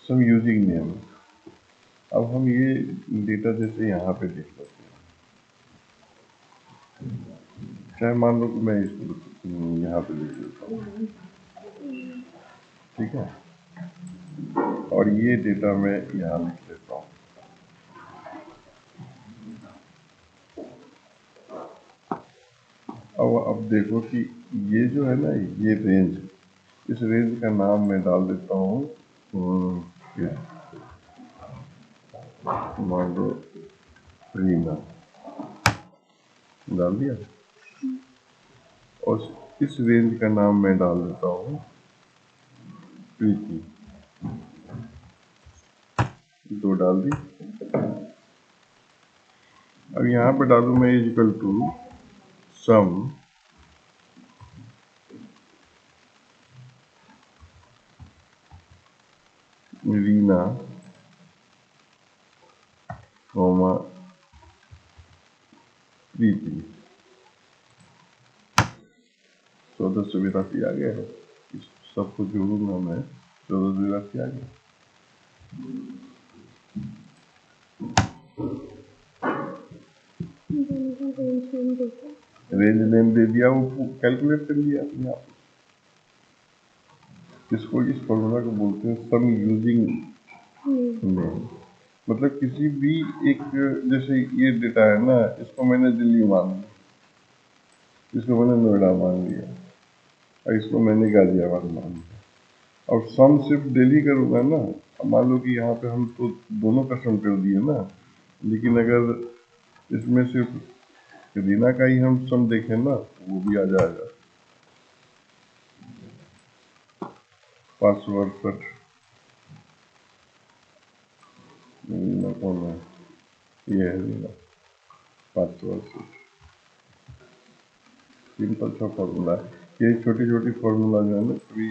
सम using name. अब हम ये डेटा जैसे यहाँ पे देख लेते हैं, चाहे मान लो कि मैं इसको यहाँ पे लिख देता हूँ, ठीक है, और ये डेटा मैं यहाँ लिख लेता हूँ। अब देखो कि ये जो है ना, ये रेंज, इस रेंज का नाम मैं डाल देता हूँ, मान लो रीना, डाल दिया। और इस रेंज का नाम मैं डाल देता हूँ प्रीति, दो डाल दी। अब यहाँ पे डालू मैं equal to sum Reena comma Preeti, 1482 आ गया है। इस सबको जोड़ूंगा मैं, 1482 आ गया। रेंज नेम दे दिया, वो कैलकुलेट कर लिया अपने आप। इसको, इस फॉर्मूला को बोलते हैं सम यूजिंग नेम। मतलब किसी भी एक, जैसे ये डेटा है ना, इसको मैंने दिल्ली मान लिया, इसको मैंने नोएडा मान लिया, और इसको मैंने गाजियाबाद मान लिया। और सम सिर्फ दिल्ली करूँगा ना, मान लो कि यहाँ पे हम तो दोनों का सम कर दिए ना, लेकिन अगर इसमें सिर्फ रीना का ही हम सम देखें ना, वो भी आ जाएगा 568। रीना कौन है? ये है रीना, 568। सिंपल सा फॉर्मूला है। ये छोटी छोटी फॉर्मूला जो है ना, कभी